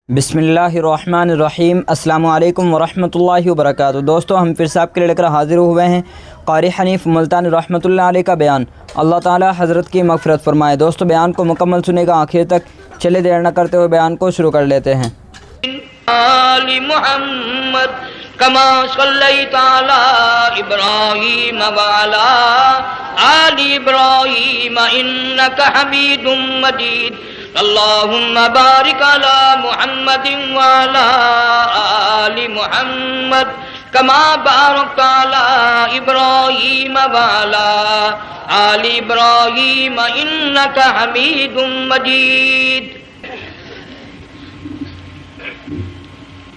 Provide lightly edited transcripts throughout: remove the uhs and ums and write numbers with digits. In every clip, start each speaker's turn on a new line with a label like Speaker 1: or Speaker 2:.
Speaker 1: بسم اللہ الرحمن الرحیم۔ السلام علیکم ورحمۃ اللہ وبرکاتہ۔ دوستو، ہم پھر سے آپ کے لیے لے کر حاضر ہوئے ہیں قاری حنیف ملتانی رحمۃ اللہ علیہ کا بیان۔ اللہ تعالی حضرت کی مغفرت فرمائے۔ دوستو، بیان کو مکمل سنے گا آخر تک۔ چلے دیر نہ کرتے ہوئے بیان کو شروع کر لیتے ہیں۔
Speaker 2: آل محمد کما صلیت علی ابراہیم وعلی آل ابراہیم انک حمید مجید۔ اللہم بارک علی محمد وعلی آل محمد کما بارکت علی ابراہیم وعلی آل ابراہیم انک حمید مجید۔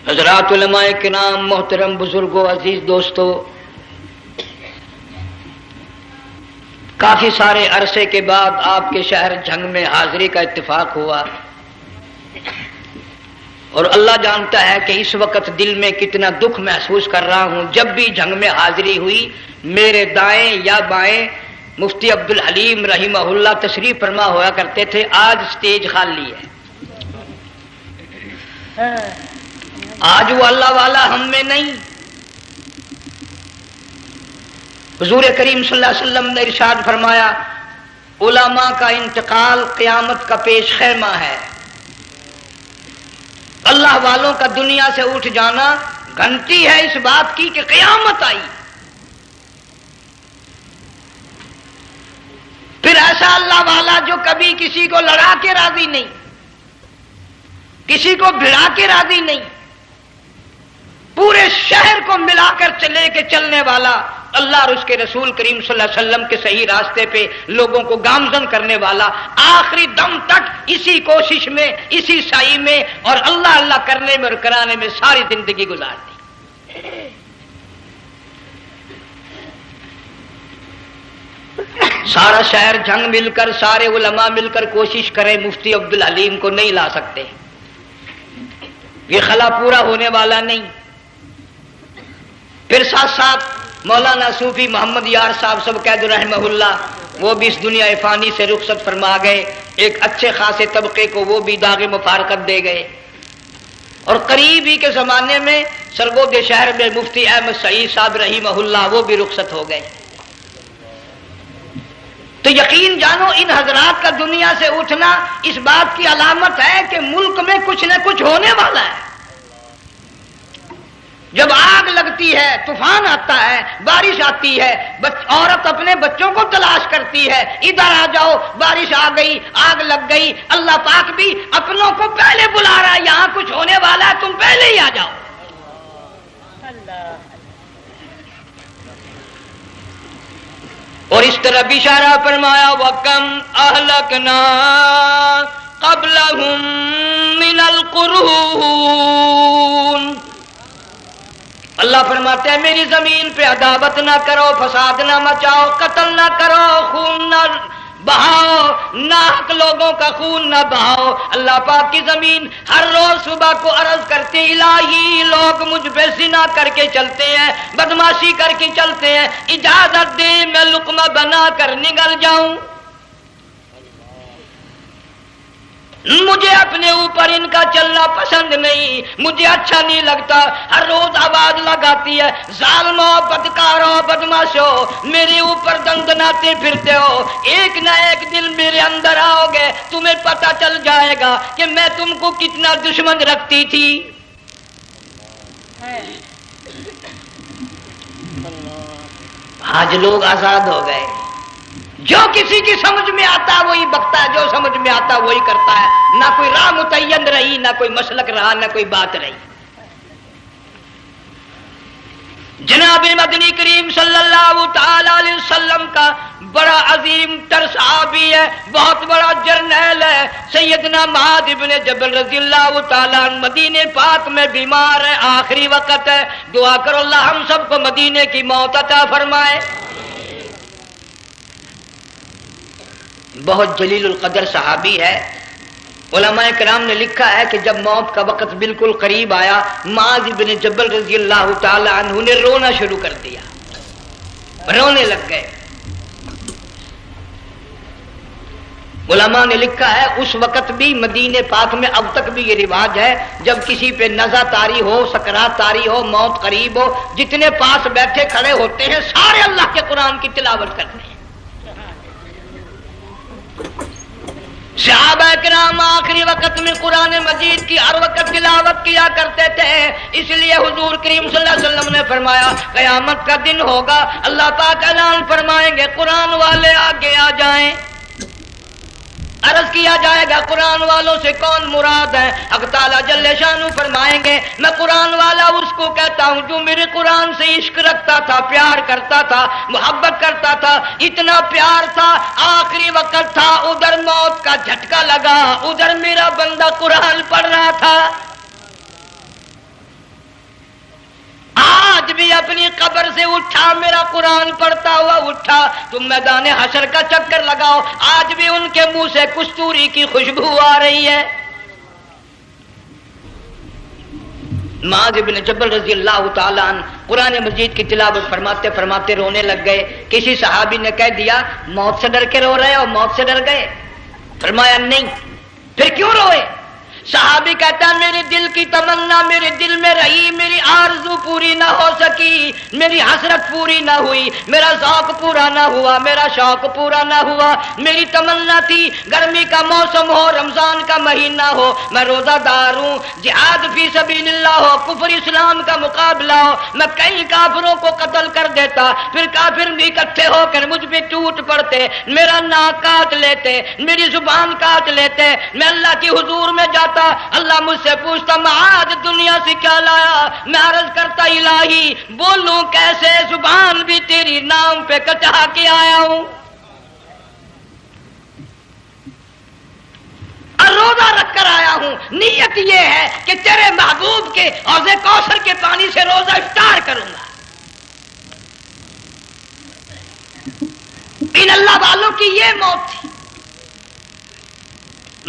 Speaker 2: حضرات علماء کرام، محترم بزرگوں، عزیز دوستو، کافی سارے عرصے کے بعد آپ کے شہر جھنگ میں حاضری کا اتفاق ہوا، اور اللہ جانتا ہے کہ اس وقت دل میں کتنا دکھ محسوس کر رہا ہوں۔ جب بھی جھنگ میں حاضری ہوئی، میرے دائیں یا بائیں مفتی عبدالحلیم رحمہ اللہ تشریف فرما ہوا کرتے تھے۔ آج سٹیج خالی ہے۔ آج وہ اللہ والا ہم میں نہیں۔ حضور کریم صلی اللہ علیہ وسلم نے ارشاد فرمایا، علماء کا انتقال قیامت کا پیش خیمہ ہے۔ اللہ والوں کا دنیا سے اٹھ جانا گھنٹی ہے اس بات کی کہ قیامت آئی۔ پھر ایسا اللہ والا جو کبھی کسی کو لڑا کے راضی نہیں، کسی کو بھڑا کے راضی نہیں، پورے شہر کو ملا کر لے کے چلنے والا اللہ اور اس کے رسول کریم صلی اللہ علیہ وسلم کے صحیح راستے پہ لوگوں کو گامزن کرنے والا، آخری دم تک اسی کوشش میں، اسی سعی میں اور اللہ اللہ کرنے میں اور کرانے میں ساری زندگی گزار دی۔ سارا شہر جنگ مل کر، سارے علماء مل کر کوشش کریں، مفتی عبدالحلیم کو نہیں لا سکتے۔ یہ خلا پورا ہونے والا نہیں۔ پھر ساتھ ساتھ مولانا صوفی محمد یار صاحب سب قید رحمہ اللہ، وہ بھی اس دنیا فانی سے رخصت فرما گئے۔ ایک اچھے خاصے طبقے کو وہ بھی داغ مفارقت دے گئے، اور قریب ہی کے زمانے میں سرگود شہر میں مفتی احمد سعید صاحب رحمہ اللہ وہ بھی رخصت ہو گئے۔ تو یقین جانو، ان حضرات کا دنیا سے اٹھنا اس بات کی علامت ہے کہ ملک میں کچھ نہ کچھ ہونے والا ہے۔ جب آگ لگتی ہے، طوفان آتا ہے، بارش آتی ہے، عورت اپنے بچوں کو تلاش کرتی ہے، ادھر آ جاؤ، بارش آ گئی، آگ لگ گئی، اللہ پاک بھی اپنوں کو پہلے بلا رہا ہے، یہاں کچھ ہونے والا ہے، تم پہلے ہی آ جاؤ۔ اور اس طرح بھی اشارہ فرمایا، وَكَمْ أَهْلَكْنَا قَبْلَهُمْ مِنَ الْقُرُونِ۔ اللہ فرماتے ہیں میری زمین پہ عداوت نہ کرو، فساد نہ مچاؤ، قتل نہ کرو، خون نہ بہاؤ، ناحق لوگوں کا خون نہ بہاؤ۔ اللہ پاک کی زمین ہر روز صبح کو عرض کرتے، الہی لوگ مجھ پہ زنا کر کے چلتے ہیں، بدماشی کر کے چلتے ہیں، اجازت دے میں لقمہ بنا کر نگل جاؤں۔ مجھے اپنے اوپر ان کا چلنا پسند نہیں، مجھے اچھا نہیں لگتا۔ ہر روز آواز لگاتی ہے، ظالمو، بدکارو، بدماشو، میرے اوپر دندناتے پھرتے ہو، ایک نہ ایک دن میرے اندر آؤ گے، تمہیں پتہ چل جائے گا کہ میں تم کو کتنا دشمن رکھتی تھی۔ آج لوگ آزاد ہو گئے، جو کسی کی سمجھ میں آتا ہے وہی بکتا ہے، جو سمجھ میں آتا ہے وہی کرتا ہے، نہ کوئی راہ متعین رہی، نہ کوئی مسلک رہا، نہ کوئی بات رہی۔ جناب مدنی کریم صلی اللہ تعالی علیہ وسلم کا بڑا عظیم تر صحابی ہے، بہت بڑا جرنیل ہے، سیدنا معاذ بن جبل رضی اللہ تعالی عنہ، مدینے پاک میں بیمار ہے، آخری وقت ہے، دعا کرو اللہ ہم سب کو مدینے کی موت عطا فرمائے۔ بہت جلیل القدر صحابی ہے۔ علماء کرام نے لکھا ہے کہ جب موت کا وقت بالکل قریب آیا، معاذ بن جبل رضی اللہ تعالی عنہ نے رونا شروع کر دیا، رونے لگ گئے۔ علماء نے لکھا ہے اس وقت بھی مدینے پاک میں اب تک بھی یہ رواج ہے، جب کسی پہ نزع طاری ہو، سکرات طاری ہو، موت قریب ہو، جتنے پاس بیٹھے کھڑے ہوتے ہیں سارے اللہ کے قرآن کی تلاوت کرتے ہیں۔ صحابہ کرام آخری وقت میں قرآن مجید کی ہر وقت تلاوت کیا کرتے تھے، اس لیے حضور کریم صلی اللہ علیہ وسلم نے فرمایا قیامت کا دن ہوگا، اللہ پاک اعلان فرمائیں گے قرآن والے آگے آ جائیں۔ عرض کیا جائے گا قرآن والوں سے کون مراد ہے؟ حق تعالیٰ جل شانہ فرمائیں گے میں قرآن والا اس کو کہتا ہوں جو میرے قرآن سے عشق رکھتا تھا، پیار کرتا تھا، محبت کرتا تھا، اتنا پیار تھا آخری وقت تھا، ادھر موت کا جھٹکا لگا، ادھر میرا بندہ قرآن پڑھ رہا تھا، آج بھی اپنی قبر سے اٹھا میرا قرآن پڑھتا ہوا اٹھا، تم میدان حشر کا چکر لگاؤ، آج بھی ان کے منہ سے کستوری کی خوشبو آ رہی ہے۔ معاذ بن جبل رضی اللہ تعالیٰ عنہ قرآن مجید کی تلاوت فرماتے فرماتے رونے لگ گئے۔ کسی صحابی نے کہہ دیا موت سے ڈر کے رو رہے ہو، موت سے ڈر گئے؟ فرمایا نہیں۔ پھر کیوں روئے؟ صحابی کہتا ہے میرے دل کی تمنا میرے دل میں رہی، میری آرزو پوری نہ ہو سکی، میری حسرت پوری نہ ہوئی، میرا ذوق پورا نہ ہوا، میرا شوق پورا نہ ہوا، میری تمنا تھی گرمی کا موسم ہو، رمضان کا مہینہ ہو، میں روزہ دار ہوں، جہاد فی سبیل اللہ ہو، کفر اسلام کا مقابلہ ہو، میں کئی کافروں کو قتل کر دیتا، پھر کافر اکٹھے ہو کر مجھ پہ ٹوٹ پڑتے، میرا ناک کاٹ لیتے، میری زبان کاٹ لیتے، میں اللہ کی حضور میں جاتا، اللہ مجھ سے پوچھتا معاذ دنیا سے کیا لایا؟ میں عرض کرتا الہی بولوں کیسے، زبان بھی تیری نام پہ کٹا کے آیا ہوں، اور روزہ رکھ کر آیا ہوں، نیت یہ ہے کہ تیرے محبوب کے حوض کوثر کے پانی سے روزہ افطار کروں گا۔ ان اللہ والوں کی یہ موت تھی۔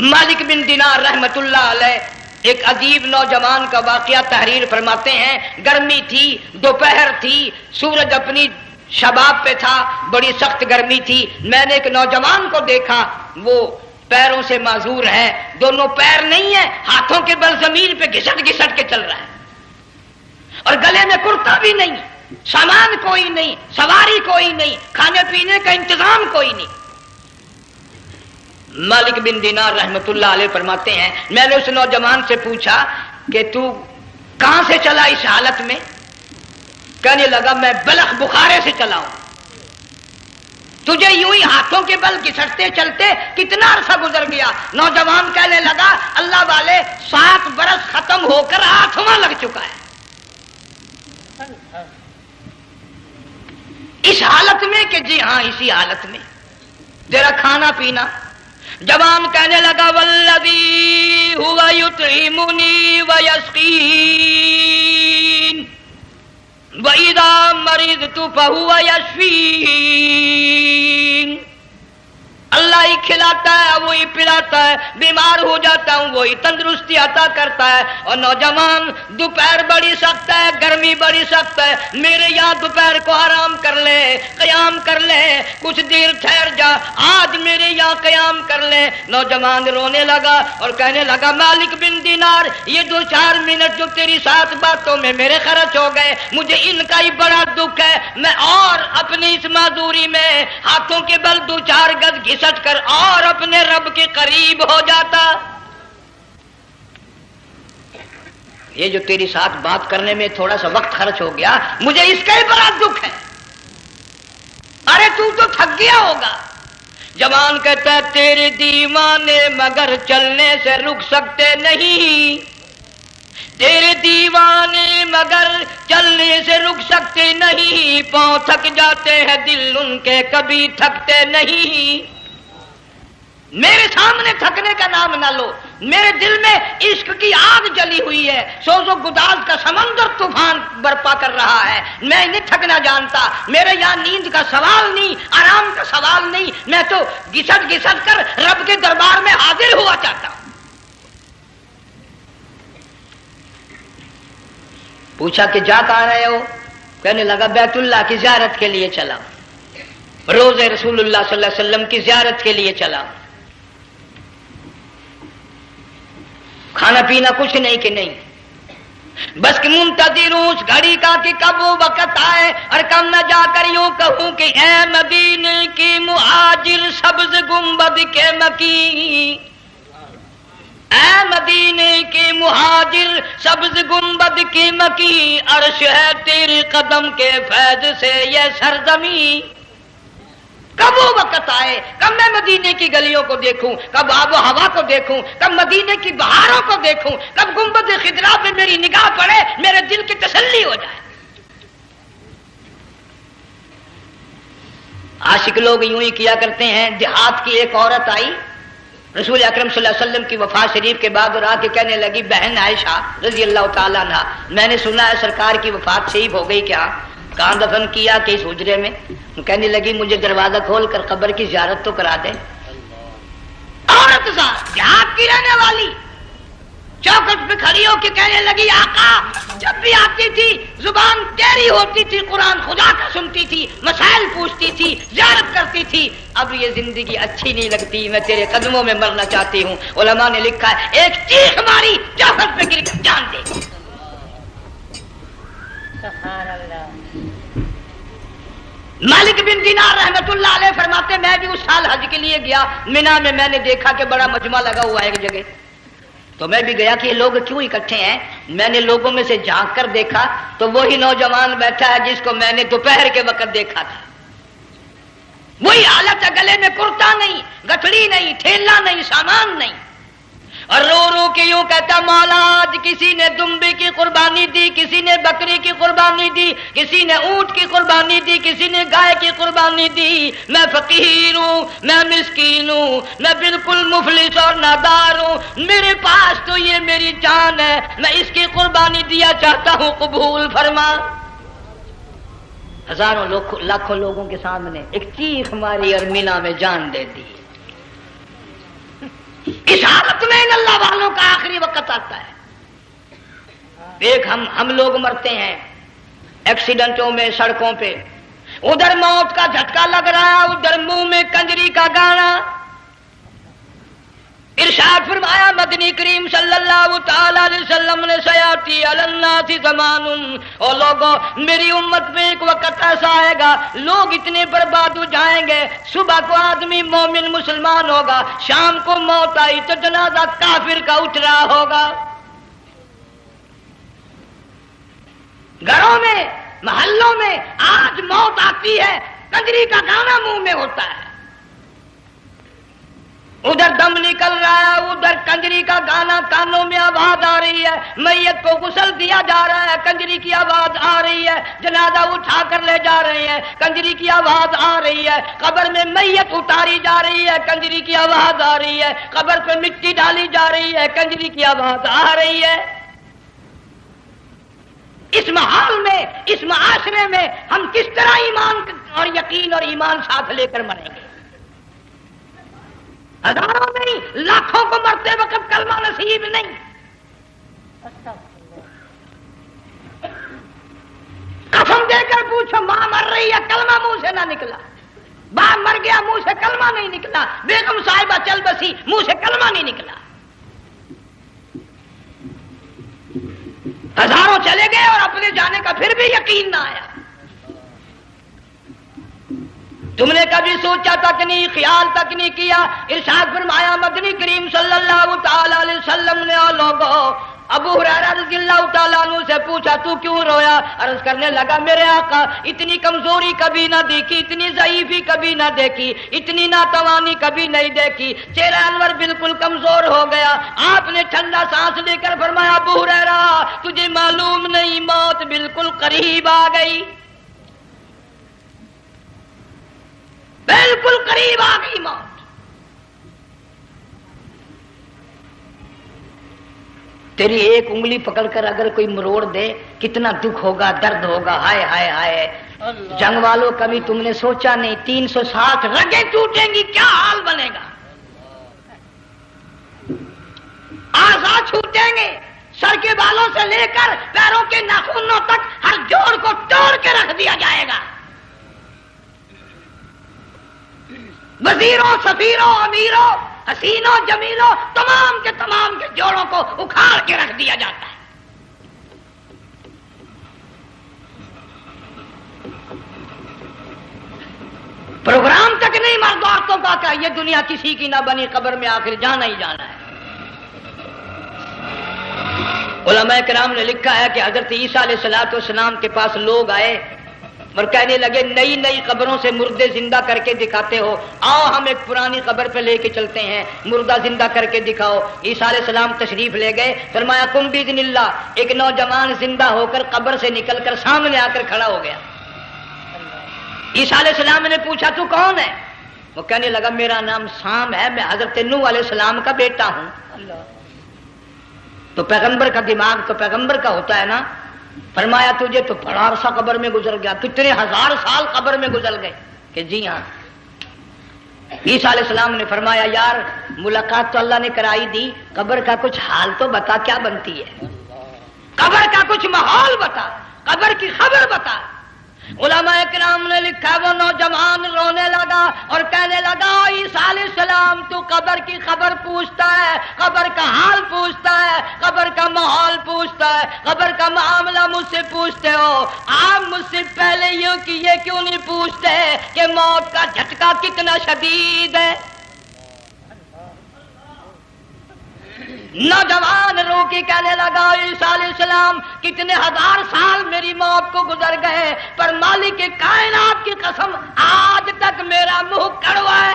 Speaker 2: مالک بن دینار رحمت اللہ علیہ ایک عجیب نوجوان کا واقعہ تحریر فرماتے ہیں، گرمی تھی، دوپہر تھی، سورج اپنی شباب پہ تھا، بڑی سخت گرمی تھی، میں نے ایک نوجوان کو دیکھا، وہ پیروں سے معذور ہے، دونوں پیر نہیں ہیں، ہاتھوں کے بل زمین پہ گھسٹ گھسٹ کے چل رہا ہے، اور گلے میں کرتا بھی نہیں، سامان کوئی نہیں، سواری کوئی نہیں، کھانے پینے کا انتظام کوئی نہیں۔ مالک بن دینار رحمت اللہ علیہ فرماتے ہیں میں نے اس نوجوان سے پوچھا کہ تو کہاں سے چلا اس حالت میں؟ کہنے لگا میں بلخ بخارے سے چلا ہوں۔ تجھے یوں ہی ہاتھوں کے بل گھسٹتے چلتے کتنا عرصہ گزر گیا؟ نوجوان کہنے لگا اللہ والے 7 برس ختم ہو کر 8واں لگ چکا ہے۔ اس حالت میں کہ جی ہاں اسی حالت میں، تیرا کھانا پینا۔ جوان کہنے لگا والذی ہوا یطعمنی ویسقین وَإِذَا مَرِضْتُ فَهُوَ يَشْفِينِ، اللہ ہی کھلاتا ہے وہی پلاتا ہے، بیمار ہو جاتا ہوں وہی تندرستی عطا کرتا ہے۔ اور نوجوان دوپہر بڑی سخت ہے، گرمی بڑی سخت ہے، میرے یہاں دوپہر کو آرام کر لے، قیام کر لے، کچھ دیر ٹھہر جا، آج میرے یہاں قیام کر لے۔ نوجوان رونے لگا اور کہنے لگا مالک بن دینار یہ 2-4 منٹ جو تیری ساتھ باتوں میں میرے خرچ ہو گئے، مجھے ان کا ہی بڑا دکھ ہے، میں اور اپنی اس معذوری میں ہاتھوں کے بل 2-4 گز گھسٹ کر اور اپنے رب کے قریب ہو جاتا۔ یہ جو تیری ساتھ بات کرنے میں تھوڑا سا وقت خرچ ہو گیا، مجھے اس کا ہی بڑا دکھ ہے۔ ارے تو تھک گیا ہوگا۔ جوان کہتا ہے تیرے دیوانے مگر چلنے سے رک سکتے نہیں، تیرے دیوانے مگر چلنے سے رک سکتے نہیں، پاؤں تھک جاتے ہیں دل ان کے کبھی تھکتے نہیں۔ میرے سامنے تھکنے کا نام نہ لو، میرے دل میں عشق کی آگ جلی ہوئی ہے، سوز و گداز کا سمندر طوفان برپا کر رہا ہے، میں نہیں تھکنا جانتا، میرے یہاں نیند کا سوال نہیں، آرام کا سوال نہیں، میں تو گھسٹ گھسٹ کر رب کے دربار میں حاضر ہوا چاہتا ہوں۔ پوچھا کہ جا کہاں رہے ہو؟ کہنے لگا بیت اللہ کی زیارت کے لیے چلا، روزے رسول اللہ صلی اللہ علیہ وسلم کی زیارت کے لیے چلا۔ کھانا پینا کچھ نہیں کہ نہیں، بس کہ منتظر ہوں اس گھڑی کا کہ کب وہ وقت آئے اور کم نہ جا کر یوں کہوں کہ اے مدینے کی مہاجر سبز گنبد کے مکی، اے مدینے کی مہاجر سبز گنبد کی مکی، عرش ہے تیرے قدم کے فیض سے یہ سرزمین۔ کب وہ وقت آئے، کب میں مدینے کی گلیوں کو دیکھوں، کب آب و ہوا کو دیکھوں، کب مدینے کی بہاروں کو دیکھوں، کب گنبد خضرا پہ میری نگاہ پڑے، میرے دل کی تسلی ہو جائے۔ عاشق لوگ یوں ہی کیا کرتے ہیں۔ دیہات کی ایک عورت آئی رسول اکرم صلی اللہ علیہ وسلم کی وفات شریف کے بعد اور آ کے کہنے لگی بہن عائشہ رضی اللہ تعالیٰ عنہا، میں نے سنا ہے سرکار کی وفات شریف ہو گئی، کیا کہاں دفن کیا کہ اس حجرے میں؟ کہنے لگی مجھے دروازہ کھول کر قبر کی زیارت تو کرا دیں۔ عورت صاحب دیہات کی رہنے والی چوکٹ پہ کھڑی ہو کے کہنے لگی آقا جب بھی آتی تھی زبان ٹیڑھی ہوتی تھی، قرآن خدا کا سنتی تھی، مسائل پوچھتی تھی، زیارت کرتی تھی، اب یہ زندگی اچھی نہیں لگتی، میں تیرے قدموں میں مرنا چاہتی ہوں۔ علماء نے لکھا ہے ایک چیخ ماری چوکٹ پہ گر کر جان دے۔ سبحان اللہ۔ مالک بن دینار رحمت اللہ علیہ فرماتے میں بھی اس سال حج کے لیے گیا، مینا میں میں نے دیکھا کہ بڑا مجمع لگا ہوا ہے ایک جگہ، تو میں بھی گیا کہ یہ لوگ کیوں اکٹھے ہیں۔ میں نے لوگوں میں سے جھانک کر دیکھا تو وہی نوجوان بیٹھا ہے جس کو میں نے دوپہر کے وقت دیکھا تھا، وہی حالت ہے، گلے میں کرتا نہیں، گٹھڑی نہیں، ٹھیلا نہیں، سامان نہیں، اور رو رو کے یوں کہتا مولا آج کسی نے دمبی کی قربانی دی، کسی نے بکری کی قربانی دی، کسی نے اونٹ کی قربانی دی، کسی نے گائے کی قربانی دی، میں فقیر ہوں، میں مسکین ہوں، میں بالکل مفلس اور نادار ہوں، میرے پاس تو یہ میری جان ہے، میں اس کی قربانی دیا چاہتا ہوں، قبول فرما۔ ہزاروں لاکھوں لوگوں کے سامنے ایک چیخ ماری اور مینا میں جان دے دی۔ اس حالت میں ان اللہ والوں کا آخری وقت آتا ہے۔ ایک ہم لوگ مرتے ہیں ایکسیڈنٹوں میں، سڑکوں پہ، ادھر موت کا جھٹکا لگ رہا ہے، ادھر منہ میں کنجری کا گانا۔ ارشاد فرمایا مدنی کریم صلی اللہ تعالی علیہ وسلم نے سیاتی علی الناس زمان، اور لوگوں میری امت میں ایک وقت ایسا آئے گا لوگ اتنے برباد ہو جائیں گے، صبح کو آدمی مومن مسلمان ہوگا، شام کو موت آئی تو جنازہ کافر کا اٹھ رہا ہوگا۔ گھروں میں، محلوں میں آج موت آتی ہے، کنجری کا گانا منہ میں ہوتا ہے، ادھر دم نکل رہا ہے، ادھر کنجری کا گانا کانوں میں آواز آ رہی ہے، میت کو غسل دیا جا رہا ہے، کنجری کی آواز آ رہی ہے، جنازہ اٹھا کر لے جا رہے ہیں، کنجری کی آواز آ رہی ہے، قبر میں میت اتاری جا رہی ہے، کنجری کی آواز آ رہی ہے، قبر پہ مٹی ڈالی جا رہی ہے، کنجری کی آواز آ رہی ہے۔ اس محال میں، اس معاشرے میں ہم کس طرح ایمان اور یقین اور ایمان ساتھ لے کر مریں گے؟ ہزاروں نہیں لاکھوں کو مرتے وقت کلمہ نصیب نہیں۔ قسم دے کر پوچھو ماں مر رہی ہے، کلمہ منہ سے نہ نکلا، باپ مر گیا منہ سے کلمہ نہیں نکلا، بیگم صاحبہ چل بسی منہ سے کلمہ نہیں نکلا۔ ہزاروں چلے گئے اور اپنے جانے کا پھر بھی یقین نہ آیا۔ تم نے کبھی سوچا تک نہیں، خیال تک نہیں کیا۔ ارشاد فرمایا مدنی کریم صلی اللہ تعالی علیہ وسلم نے اور لوگوں ابو ہریرہ رضی اللہ تعالیٰ عنہ سے پوچھا تو کیوں رویا؟ عرض کرنے لگا میرے آقا اتنی کمزوری کبھی نہ دیکھی، اتنی ضعیفی کبھی نہ دیکھی، اتنی ناتوانی کبھی نہیں دیکھی، چہرہ انور بالکل کمزور ہو گیا۔ آپ نے ٹھنڈا سانس لے کر فرمایا ابو ہریرہ تجھے معلوم نہیں موت بالکل قریب آ گئی، بالکل قریب آ گئی موت۔ تیری ایک انگلی پکڑ کر اگر کوئی مروڑ دے کتنا دکھ ہوگا، درد ہوگا، ہائے ہائے ہائے۔ جنگ والوں کبھی تم نے سوچا نہیں 360 رگیں ٹوٹیں گی کیا حال بنے گا، اعضاء چھوٹیں گے، سر کے بالوں سے لے کر پیروں کے ناخنوں تک ہر جوڑ کو توڑ کے رکھ دیا جائے گا۔ وزیروں، سفیروں، امیروں، حسینوں جمیلوں تمام کے جوڑوں کو اکھاڑ کے رکھ دیا جاتا ہے۔ پروگرام تک نہیں مرد عورتوں کا کہ یہ دنیا کسی کی نہ بنی، قبر میں آخر جانا ہی جانا ہے۔ علماء کرام نے لکھا ہے کہ حضرت عیسیٰ علیہ السلام کے پاس لوگ آئے اور کہنے لگے نئی قبروں سے مردے زندہ کر کے دکھاتے ہو، آؤ ہم ایک پرانی قبر پہ لے کے چلتے ہیں، مردہ زندہ کر کے دکھاؤ۔ عیسیٰ علیہ السلام تشریف لے گئے، فرمایا کم باذن اللہ، ایک نوجوان زندہ ہو کر قبر سے نکل کر سامنے آ کر کھڑا ہو گیا۔ عیسیٰ علیہ السلام نے پوچھا تو کون ہے؟ وہ کہنے لگا میرا نام سام ہے، میں حضرت نوح علیہ السلام کا بیٹا ہوں۔ تو پیغمبر کا دماغ تو پیغمبر کا ہوتا ہے نا۔ فرمایا تجھے تو بڑا عرصہ قبر میں گزر گیا، کتنے ہزار سال قبر میں گزر گئے؟ کہ جی ہاں۔ عیسیٰ علیہ السلام نے فرمایا یار ملاقات تو اللہ نے کرائی دی، قبر کا کچھ حال تو بتا، کیا بنتی ہے؟ قبر کا کچھ ماحول بتا، قبر کی خبر بتا۔ علماء کرام نے لکھا وہ نوجوان رونے لگا اور کہنے لگا عیسیٰ علیہ السلام تو قبر کی خبر پوچھتا ہے، قبر کا حال پوچھتا ہے، قبر کا ماحول پوچھتا ہے، قبر کا معاملہ مجھ سے پوچھتے ہو، آپ مجھ سے پہلے یہ کیوں نہیں پوچھتے کہ موت کا جھٹکا کتنا شدید ہے؟ نوجوان رو کے کہنے لگا عیسیٰ علیہ السلام کتنے ہزار سال میری موت کو گزر گئے، پر مالک کائنات کی قسم آج تک میرا منہ کڑوا ہے۔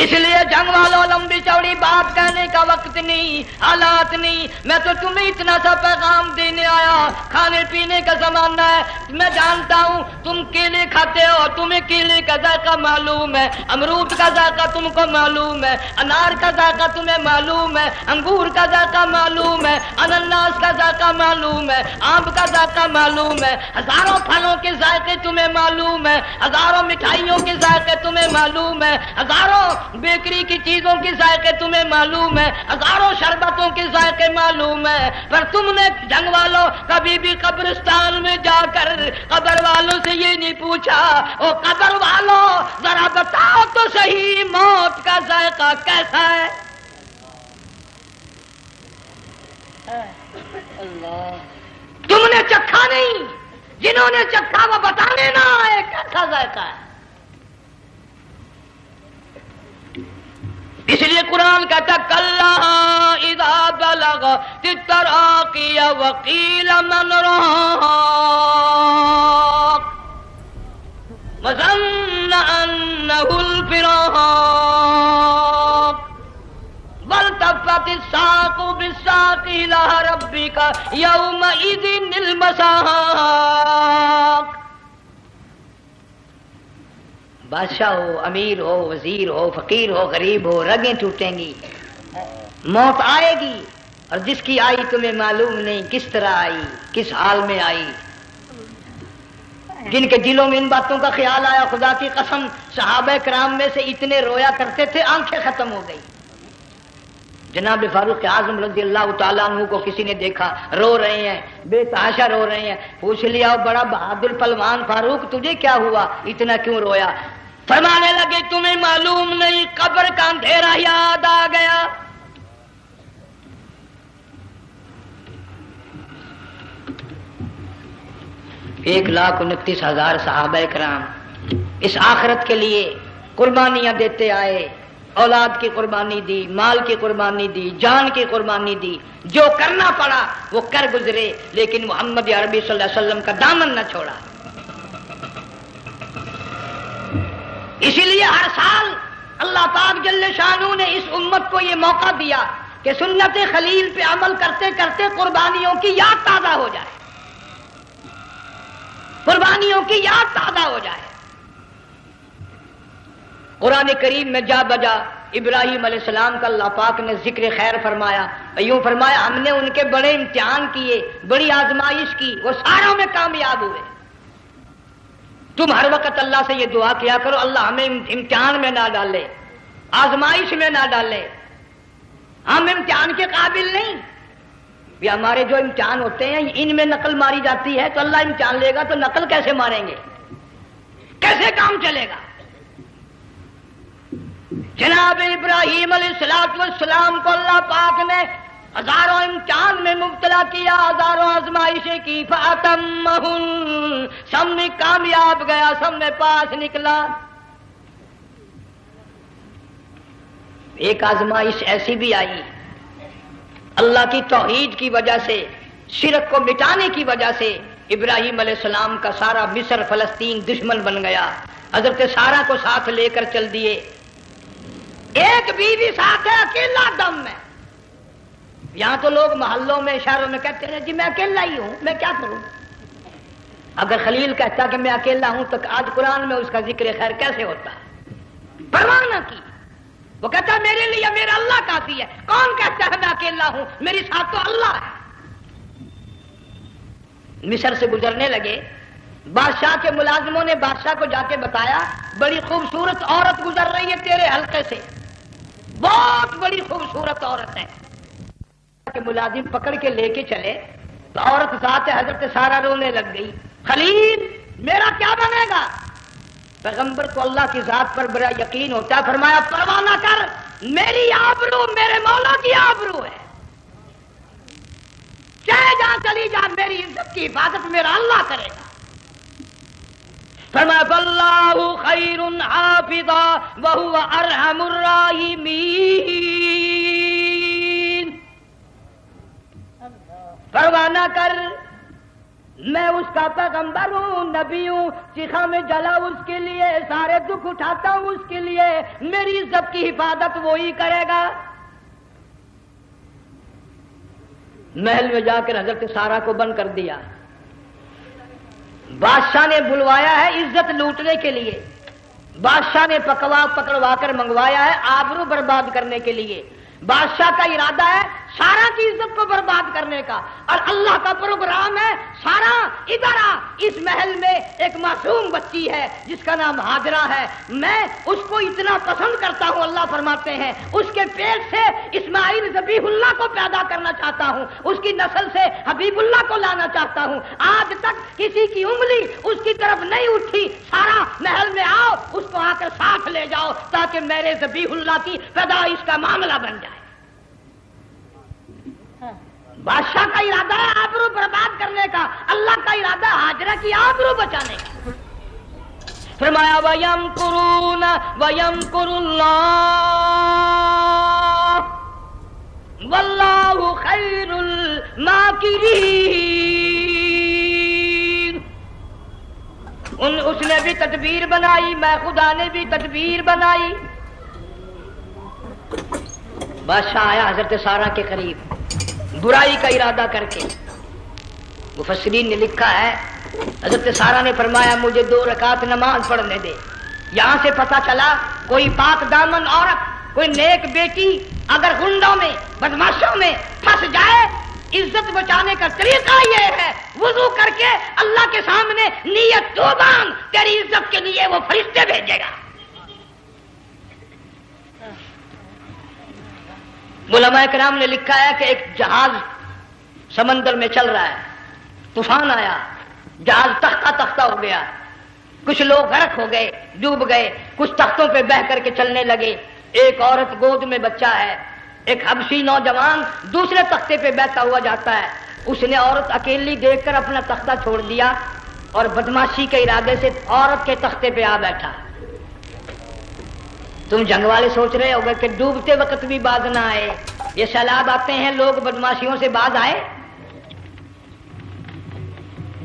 Speaker 2: اس لیے جنگ والوں لمبی چوڑی بات کہنے کا وقت نہیں، حالات نہیں، میں تو تمہیں اتنا سا پیغام دینے آیا، کھانے پینے کا زمانہ ہے، میں جانتا ہوں تم کیلے کھاتے ہو، تمہیں کیلے کا ذائقہ معلوم ہے، امرود کا ذائقہ تم کو معلوم ہے، انار کا ذائقہ تمہیں معلوم ہے، انگور کا ذائقہ معلوم ہے، انناس کا ذائقہ معلوم ہے، آم کا ذائقہ معلوم ہے، ہزاروں پھلوں کے ذائقے تمہیں معلوم ہے، ہزاروں مٹھائیوں کے ذائقے تمہیں معلوم ہے، ہزاروں بیکری کی چیزوں کے ذائقے تمہیں معلوم ہے، ہزاروں شربتوں کے ذائقے معلوم ہے، پر تم نے جنگ والوں کبھی بھی قبرستان میں جا کر قبر والوں سے یہ نہیں پوچھا او قبر والوں ذرا بتاؤ تو صحیح موت کا ذائقہ کیسا ہے؟ تم نے چکھا نہیں، جنہوں نے چکھا وہ بتانے نہ آئے کیسا ذائقہ ہے۔ اس لیے قرآن کہتا کلا اذا بلغت التراقی وقیل من راق وظن انہ الفراق والتفت الساق بالساق الى ربک یومئذ المساق۔ بادشاہ ہو، امیر ہو، وزیر ہو، فقیر ہو، غریب ہو، رگیں ٹوٹیں گی، موت آئے گی، اور جس کی آئی تمہیں معلوم نہیں کس طرح آئی، کس حال میں آئی۔ جن کے دلوں میں ان باتوں کا خیال آیا خدا کی قسم صحابہ کرام میں سے اتنے رویا کرتے تھے آنکھیں ختم ہو گئی۔ جناب فاروق اعظم رضی اللہ تعالیٰ عنہ کو کسی نے دیکھا رو رہے ہیں، بے تحاشا رو رہے ہیں، پوچھ لیا بڑا بہادر پہلوان فاروق تجھے کیا ہوا، اتنا کیوں رویا؟ فرمانے لگے تمہیں معلوم نہیں قبر کا اندھیرا یاد آ گیا۔ ایک 1,29,000 صحابہ کرام اس آخرت کے لیے قربانیاں دیتے آئے، اولاد کی قربانی دی، مال کی قربانی دی، جان کی قربانی دی، جو کرنا پڑا وہ کر گزرے، لیکن محمد عربی صلی اللہ علیہ وسلم کا دامن نہ چھوڑا۔ اسی لیے ہر سال اللہ پاک جل شانہ نے اس امت کو یہ موقع دیا کہ سنت خلیل پہ عمل کرتے کرتے قربانیوں کی یاد تازہ ہو جائے، قربانیوں کی یاد تازہ ہو جائے۔ قرآن کریم میں جا بجا ابراہیم علیہ السلام کا اللہ پاک نے ذکر خیر فرمایا، یوں فرمایا ہم نے ان کے بڑے امتحان کیے، بڑی آزمائش کی، وہ ساروں میں کامیاب ہوئے۔ تم ہر وقت اللہ سے یہ دعا کیا کرو اللہ ہمیں امتحان میں نہ ڈالے، آزمائش میں نہ ڈالے، ہم امتحان کے قابل نہیں۔ یہ ہمارے جو امتحان ہوتے ہیں ان میں نقل ماری جاتی ہے، تو اللہ امتحان لے گا تو نقل کیسے ماریں گے؟ کیسے کام چلے گا؟ جناب ابراہیم علیہ السلام کو اللہ پاک نے ہزاروں امتحان میں مبتلا کیا، ہزاروں آزمائشیں کی، فَأَتَمَّهُنَّ، سب میں کامیاب گیا، سب میں پاس نکلا۔ ایک آزمائش ایسی بھی آئی، اللہ کی توحید کی وجہ سے، شرک کو مٹانے کی وجہ سے ابراہیم علیہ السلام کا سارا مصر فلسطین دشمن بن گیا۔ حضرت سارہ کو ساتھ لے کر چل دیے، ایک بیوی ساتھ ہے، اکیلا دم میں۔ یہاں تو لوگ محلوں میں شہروں میں کہتے ہیں جی میں اکیلا ہی ہوں، میں کیا کروں؟ اگر خلیل کہتا کہ میں اکیلا ہوں تو آج قرآن میں اس کا ذکر خیر کیسے ہوتا؟ پرواہ نہ کی، وہ کہتا میرے لیے میرا اللہ کافی ہے۔ کون کہتا ہے میں اکیلا ہوں؟ میری ساتھ تو اللہ ہے۔ مصر سے گزرنے لگے، بادشاہ کے ملازموں نے بادشاہ کو جا کے بتایا بڑی خوبصورت عورت گزر رہی ہے تیرے حلقے سے، بہت بڑی خوبصورت عورت ہے۔ کہ ملازم پکڑ کے لے کے چلے تو عورت ذات حضرت سارہ رونے لگ گئی، خلیل میرا کیا بنے گا؟ پیغمبر کو اللہ کی ذات پر بڑا یقین ہوتا ہے، فرمایا پرواہ نہ کر، میری آبرو میرے مولا کی آبرو ہے، چاہے جہاں چلی جا میری عزت کی حفاظت میرا اللہ کرے گا۔ فرمایا فاللہ خیر حافظا وہو ارحم الراحمین، پرواہ نہ کر، میں اس کا پیغمبر ہوں، نبی ہوں، چیخا میں جلا اس کے لیے، سارے دکھ اٹھاتا ہوں اس کے لیے، میری عزت کی حفاظت وہی کرے گا۔ محل میں جا کر حضرت سارہ کو بند کر دیا، بادشاہ نے بلوایا ہے عزت لوٹنے کے لیے، بادشاہ نے پکڑوا کر منگوایا ہے آبرو برباد کرنے کے لیے۔ بادشاہ کا ارادہ ہے سارا کی عزت کو برباد کرنے کا، اور اللہ کا پروگرام ہے سارا ادھر آ، اس محل میں ایک معصوم بچی ہے جس کا نام ہاجرہ ہے، میں اس کو اتنا پسند کرتا ہوں، اللہ فرماتے ہیں اس کے پیٹ سے اسماعیل ذبیح اللہ کو پیدا کرنا چاہتا ہوں، اس کی نسل سے حبیب اللہ کو لانا چاہتا ہوں۔ آج تک کسی کی انگلی اس کی طرف نہیں اٹھی، سارا محل میں آؤ، اس کو آ کر ساتھ لے جاؤ تاکہ میرے ذبیح اللہ کی پیدائش کا معاملہ بن جائے۔ بادشاہ کا ارادہ ہے آبرو برباد کرنے کا، اللہ کا ارادہ ہے ہاجرہ کی آبرو بچانے کا۔ فرمایا وَيَمْكُرُونَ وَيَمْكُرُ اللَّهُ وَاللَّهُ خَيْرُ الْمَاكِرِينَ، اس نے بھی تدبیر بنائی، میں خدا نے بھی تدبیر بنائی۔ بادشاہ آیا حضرت سارہ کے قریب برائی کا ارادہ کر کے، مفسرین نے لکھا ہے حضرت سارہ نے فرمایا مجھے 2 رکعت نماز پڑھنے دے۔ یہاں سے پتہ چلا کوئی پاک دامن عورت، کوئی نیک بیٹی اگر گنڈوں میں بدماشوں میں پھنس جائے، عزت بچانے کا طریقہ یہ ہے وضو کر کے اللہ کے سامنے نیت تو باندھ، تیری عزت کے لیے وہ فرشتے بھیجے گا۔ علماء کرام نے لکھا ہے کہ ایک جہاز سمندر میں چل رہا ہے، طوفان آیا، جہاز تختہ تختہ ہو گیا، کچھ لوگ غرق ہو گئے، ڈوب گئے، کچھ تختوں پہ بہ کر کے چلنے لگے۔ ایک عورت گود میں بچہ ہے، ایک حبشی نوجوان دوسرے تختے پہ بیٹھا ہوا جاتا ہے، اس نے عورت اکیلی دیکھ کر اپنا تختہ چھوڑ دیا اور بدماشی کے ارادے سے عورت کے تختے پہ آ بیٹھا۔ تم جنگ والے سوچ رہے ہوگے کہ ڈوبتے وقت بھی باز نہ آئے، یہ سیلاب آتے ہیں لوگ بدماشیوں سے باز آئے؟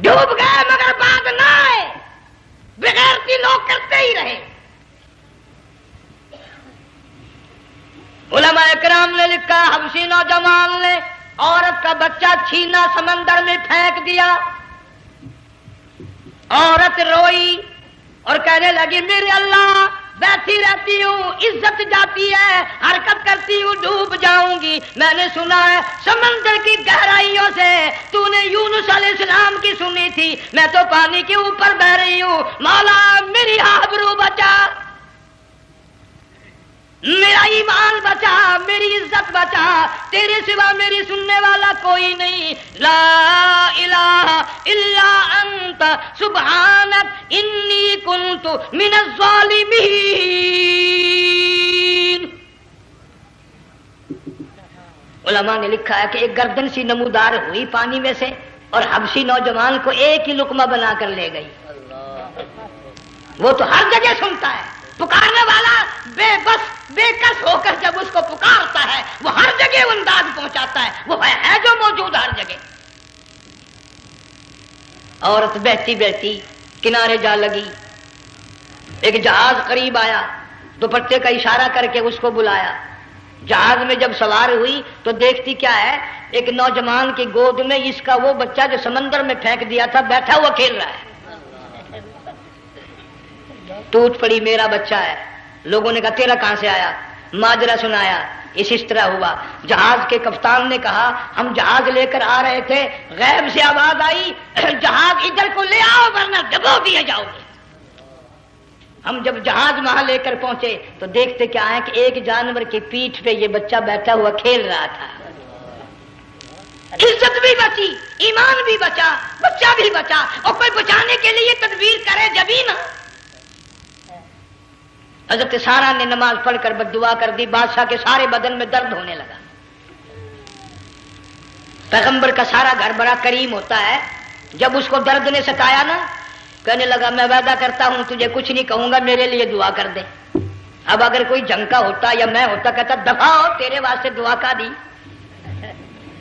Speaker 2: ڈوب گئے مگر باز نہ آئے، بغیرتی لوگ کرتے ہی رہے۔ علماء کرام نے لکھا حبشی نوجوان نے عورت کا بچہ چھینا سمندر میں پھینک دیا، عورت روئی اور کہنے لگی میرے اللہ بیٹھی رہتی ہوں، عزت جاتی ہے، حرکت کرتی ہوں، ڈوب جاؤں گی۔ میں نے سنا ہے سمندر کی گہرائیوں سے تو نے یونس علیہ السلام کی سنی تھی، میں تو پانی کے اوپر بہ رہی ہوں، مولا میری آبرو بچا، میرا ایمان بچا، میری عزت بچا۔ بچا، تیرے سوا میری سننے والا کوئی نہیں، لا الہ الا انت سبحانک انی کنت من الظالمین۔ علماء نے لکھا ہے کہ ایک گردن سی نمودار ہوئی پانی میں سے اور حبشی نوجوان کو ایک ہی لقمہ بنا کر لے گئی۔ وہ تو ہر جگہ سنتا ہے، پکارنے والا بے بس بے کس ہو کر جب اس کو پکارتا ہے وہ ہر جگہ انداز پہنچاتا ہے، وہ ہے جو موجود ہر جگہ۔ عورت بہتی بہتی کنارے جا لگی، ایک جہاز قریب آیا، دوپٹے کا اشارہ کر کے اس کو بلایا۔ جہاز میں جب سوار ہوئی تو دیکھتی کیا ہے، ایک نوجوان کی گود میں اس کا وہ بچہ جو سمندر میں پھینک دیا تھا بیٹھا ہوا کھیل رہا ہے۔ ٹوٹ پڑی، میرا بچہ ہے۔ لوگوں نے کہا تیرا کہاں سے آیا؟ ماجرا سنایا، اس طرح ہوا۔ جہاز کے کپتان نے کہا ہم جہاز لے کر آ رہے تھے، غیب سے آواز آئی جہاز ادھر کو لے آؤ ورنہ ڈبو دیے جاؤ گے۔ ہم جب جہاز وہاں لے کر پہنچے تو دیکھتے کیا ہے کہ ایک جانور کی پیٹھ پہ یہ بچہ بیٹھا ہوا کھیل رہا تھا۔ عزت بھی بچی، ایمان بھی بچا، بچہ بھی بچا، اور کوئی بچانے کے لیے تدبیر کرے جبھی نا۔ حضرت سارا نے نماز پڑھ کر بددعا کر دی، بادشاہ کے سارے بدن میں درد ہونے لگا۔ پیغمبر کا سارا گھر بڑا کریم ہوتا ہے، جب اس کو درد نے ستایا نا، کہنے لگا میں وعدہ کرتا ہوں تجھے کچھ نہیں کہوں گا، میرے لیے دعا کر دے۔ اب اگر کوئی جنگ کا ہوتا یا میں ہوتا کہتا دفع ہو، تیرے واسطے دعا کا دی۔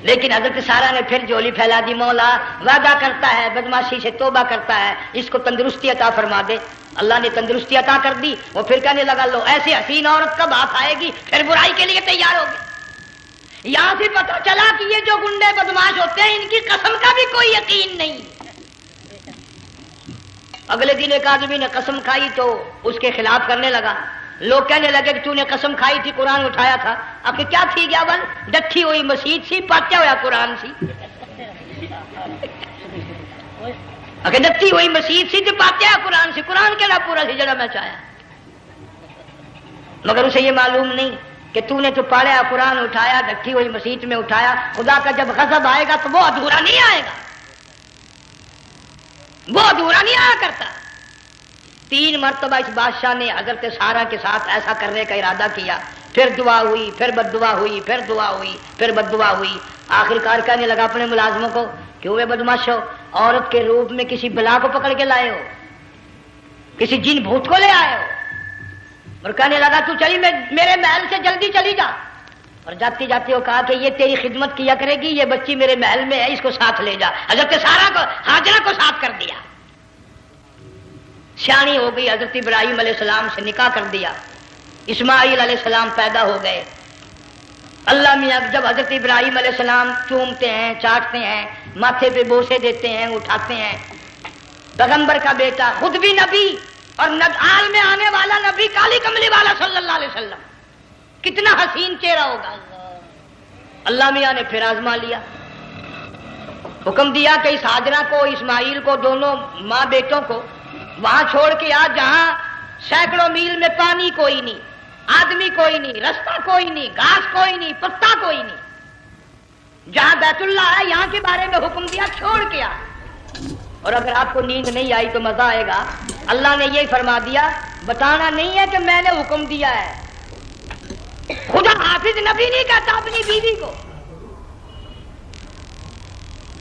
Speaker 2: لیکن حضرت سارا نے پھر جولی پھیلا دی، مولا وعدہ کرتا ہے، بدماشی سے توبہ کرتا ہے، اس کو تندرستی عطا فرما دے۔ اللہ نے تندرستی عطا کر دی۔ وہ پھر کہنے لگا لو ایسی حسین عورت کب ہاتھ آئے گی، پھر برائی کے لیے تیار ہوگی۔ یہاں سے پتہ چلا کہ یہ جو گنڈے بدماش ہوتے ہیں ان کی قسم کا بھی کوئی یقین نہیں۔ اگلے دن ایک آدمی نے قسم کھائی تو اس کے خلاف کرنے لگا۔ لوگ کہنے لگے کہ تو نے قسم کھائی تھی، قرآن اٹھایا تھا، آخر کیا تھی گیا بن ڈٹھی ہوئی مسیح سی، پاٹیا ہوا قرآن سی۔ اگر ڈٹھی ہوئی مسیح سی تو پاٹیا قرآن سی، قرآن کہڑا پورا سی جڑا میں چاہیا۔ مگر اسے یہ معلوم نہیں کہ تو نے تو پاڑیا قرآن اٹھایا، ڈٹھی ہوئی مسیح میں اٹھایا، خدا کا جب غضب آئے گا تو وہ ادھورا نہیں آئے گا، وہ ادھورا نہیں آیا کرتا۔ 3 مرتبہ اس بادشاہ نے حضرت سارا کے ساتھ ایسا کرنے کا ارادہ کیا، پھر دعا ہوئی، پھر بد دعا ہوئی، پھر دعا ہوئی، پھر بد دعا ہوئی۔ آخر کار کہنے لگا اپنے ملازموں کو کہ ہوئے بدماشو، عورت کے روپ میں کسی بلا کو پکڑ کے لائے ہو، کسی جن بھوت کو لے آئے ہو۔ اور کہنے لگا تو چلی میرے محل سے جلدی چلی جا۔ اور جاتی جاتی وہ کہا کہ یہ تیری خدمت کیا کرے گی، یہ بچی میرے محل میں ہے، اس کو ساتھ لے جا۔ حضرت سارا کو، ہاجرہ کو ساتھ کر دیا، سیانی ہو گئی، حضرت ابراہیم علیہ السلام سے نکاح کر دیا، اسماعیل علیہ السلام پیدا ہو گئے۔ اللہ میاں جب حضرت ابراہیم علیہ السلام چومتے ہیں، چاٹتے ہیں، ماتھے پہ بوسے دیتے ہیں، اٹھاتے ہیں، پیغمبر کا بیٹا، خود بھی نبی اور آل میں آنے والا نبی، کالی کملی والا صلی اللہ علیہ وسلم، کتنا حسین چہرہ ہوگا۔ اللہ میاں نے پھر آزما لیا، حکم دیا کہ اس ہاجرہ کو، اسماعیل کو، دونوں ماں بیٹوں کو وہاں چھوڑ کے آ جہاں سینکڑوں میل میں پانی کوئی نہیں، آدمی کوئی نہیں، رستہ کوئی نہیں، گھاس کوئی نہیں، پتا کوئی نہیں، جہاں بیت اللہ ہے یہاں کے بارے میں حکم دیا چھوڑ کے آ۔ اور اگر آپ کو نیند نہیں آئی تو مزہ آئے گا، اللہ نے یہ فرما دیا، بتانا نہیں ہے کہ میں نے حکم دیا ہے۔ خدا حافظ نبی نہیں کہتا اپنی بیوی کو۔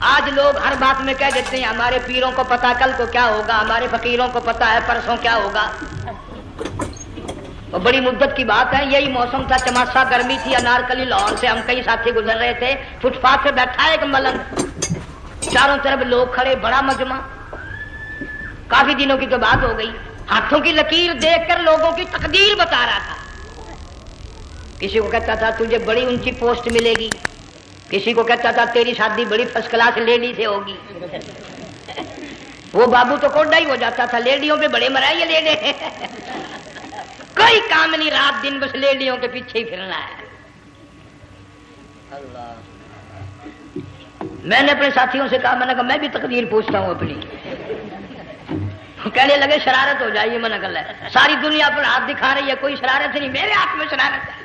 Speaker 2: آج لوگ ہر بات میں کہہ دیتے ہیں ہمارے پیروں کو پتا کل کو کیا ہوگا، ہمارے فقیروں کو پتا ہے پرسوں کیا ہوگا۔ وہ بڑی مدت کی بات ہے، یہی موسم تھا، چماسا گرمی تھی، انارکلی لاہور سے ہم کئی ساتھی گزر رہے تھے، فٹ پاتھ پہ بیٹھا ایک ملنگ، چاروں طرف لوگ کھڑے، بڑا مجمع، کافی دنوں کی تو بات ہو گئی، ہاتھوں کی لکیر دیکھ کر لوگوں کی تقدیر بتا رہا تھا۔ کسی کو کہتا تھا تجھے بڑی اونچی پوسٹ ملے گی، کسی کو کہتا تھا تیری شادی بڑی فرسٹ کلاس لیڈی سے ہوگی۔ وہ بابو تو کوڈا ہی ہو جاتا تھا، لیڈیوں پہ بڑے مرائے یہ لیڈے کوئی کام نہیں، رات دن بس لیڈیوں کے پیچھے ہی پھرنا ہے۔ میں نے اپنے ساتھیوں سے کہا، میں نے کہا میں بھی تقدیر پوچھتا ہوں اپنی۔ کہنے لگے شرارت ہو جائے گی، میں نے کہا ساری دنیا پر ہاتھ دکھا رہی ہے، کوئی شرارت نہیں، میرے ہاتھ میں شرارت ہے۔